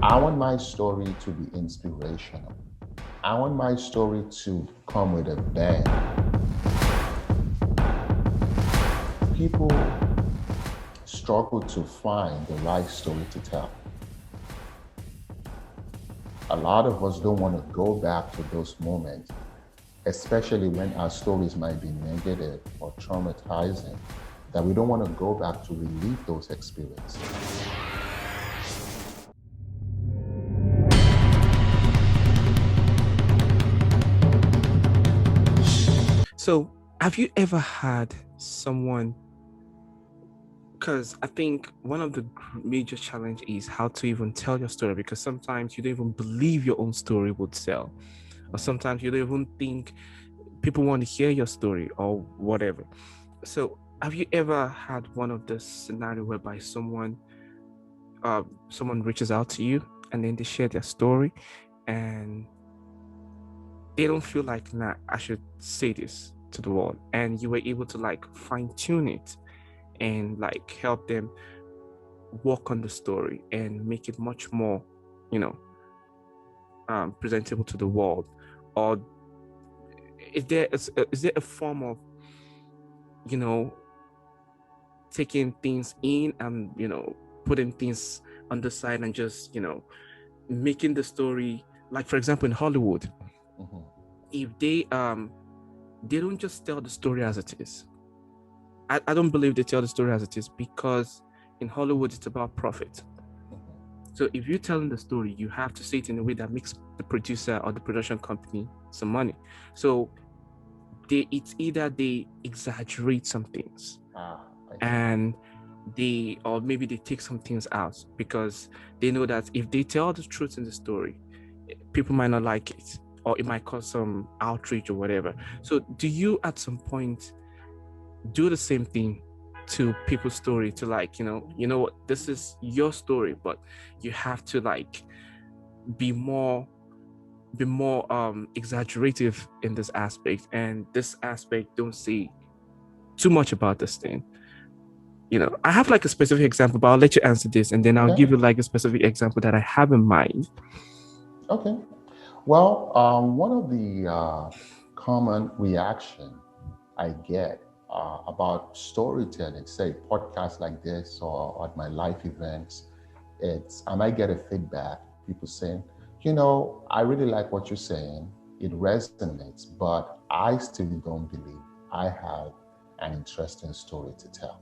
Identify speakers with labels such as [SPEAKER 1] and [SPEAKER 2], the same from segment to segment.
[SPEAKER 1] I want my story to be inspirational. I want my story to come with a bang. People struggle to find the right story to tell. A lot of us don't want to go back to those moments, especially when our stories might be negative or traumatizing, that we don't want to go back to relive those experiences.
[SPEAKER 2] So, have you ever had someone? Because I think one of the major challenge is how to even tell your story. Because sometimes you don't even believe your own story would sell, or sometimes you don't even think people want to hear your story or whatever. So, have you ever had one of this scenario whereby someone reaches out to you and then they share their story, and they don't feel like, nah, I should say this to the world, and you were able to like fine tune it and like help them work on the story and make it much more, you know, presentable to the world? Or is there a form of, you know, taking things in and, putting things on the side and just, making the story, like for example in Hollywood,
[SPEAKER 1] Mhm.
[SPEAKER 2] if they don't just tell the story as it is. I don't believe they tell the story as it is, because in Hollywood it's about profit.
[SPEAKER 1] Mhm.
[SPEAKER 2] So if you're telling the story, you have to say it in a way that makes the producer or the production company some money. So it's either they exaggerate some things,
[SPEAKER 1] I see.
[SPEAKER 2] and or maybe they take some things out, because they know that if they tell the truth in the story, people might not like it, or it might cause some outrage or whatever. So do you at some point do the same thing to people's story, to like, what, this is your story, but you have to like be more exaggerative in this aspect, and this aspect don't say too much about this thing. I have like a specific example, but I'll let you answer this, and then I'll
[SPEAKER 1] Okay.
[SPEAKER 2] give you like a specific example that I have in mind.
[SPEAKER 1] Okay. Well, one of the common reaction I get about storytelling, say podcasts like this or at my life events, I might get a feedback, people saying, I really like what you're saying. It resonates, but I still don't believe I have an interesting story to tell.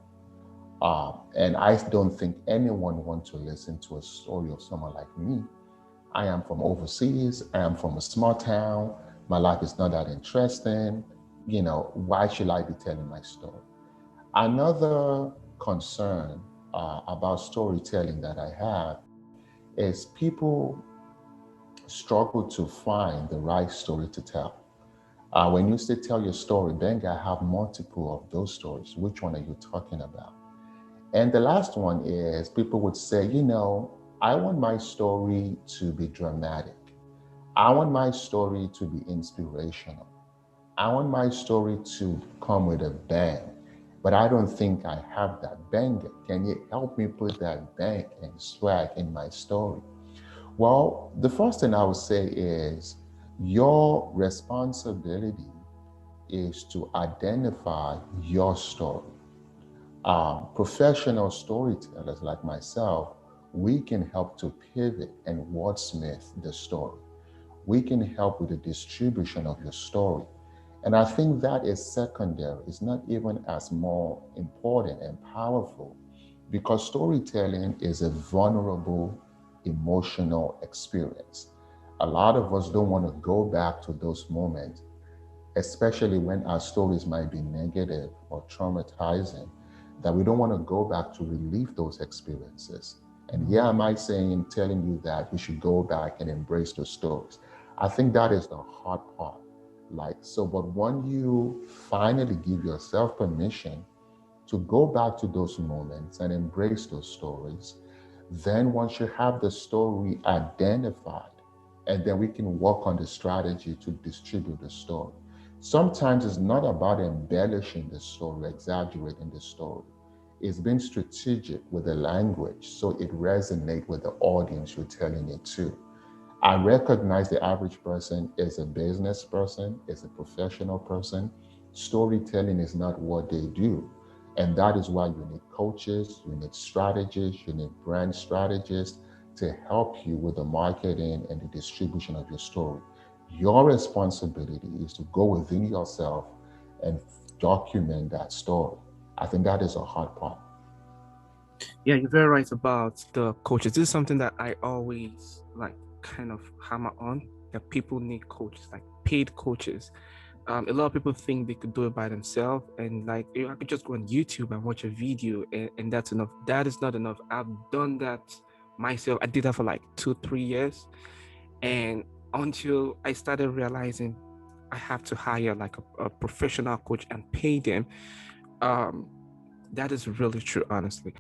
[SPEAKER 1] And I don't think anyone wants to listen to a story of someone like me. I am from overseas. I am from a small town. My life is not that interesting. Why should I be telling my story? Another concern about storytelling that I have is people struggle to find the right story to tell. When you say tell your story, Benga, I have multiple of those stories. Which one are you talking about? And the last one is people would say, I want my story to be dramatic. I want my story to be inspirational. I want my story to come with a bang. But I don't think I have that bang. Can you help me put that bang and swag in my story? Well, the first thing I would say is your responsibility is to identify your story. Professional storytellers like myself, we can help to pivot and wordsmith the story. We can help with the distribution of your story. And I think that is secondary. It's not even as more important and powerful because storytelling is a vulnerable emotional experience. A lot of us don't want to go back to those moments, especially when our stories might be negative or traumatizing, that we don't want to go back to relive those experiences. And yeah, am I saying, telling you that you should go back and embrace those stories? I think that is the hard part. But when you finally give yourself permission to go back to those moments and embrace those stories, then once you have the story identified, and then we can work on the strategy to distribute the story. Sometimes it's not about embellishing the story, exaggerating the story. is being strategic with the language so it resonates with the audience you're telling it to. I recognize the average person is a business person, is a professional person. Storytelling is not what they do. And that is why you need coaches, you need strategists, you need brand strategists to help you with the marketing and the distribution of your story. Your responsibility is to go within yourself and document that story. I think that is a hard part.
[SPEAKER 2] Yeah, you're very right about the coaches. This is something that I always like kind of hammer on, that people need coaches, like paid coaches. A lot of people think they could do it by themselves, and like I could just go on YouTube and watch a video, and that's enough. That is not enough. I've done that myself. I did that for like 2-3 years, and until I started realizing I have to hire like a professional coach and pay them. Um, that is really true, honestly.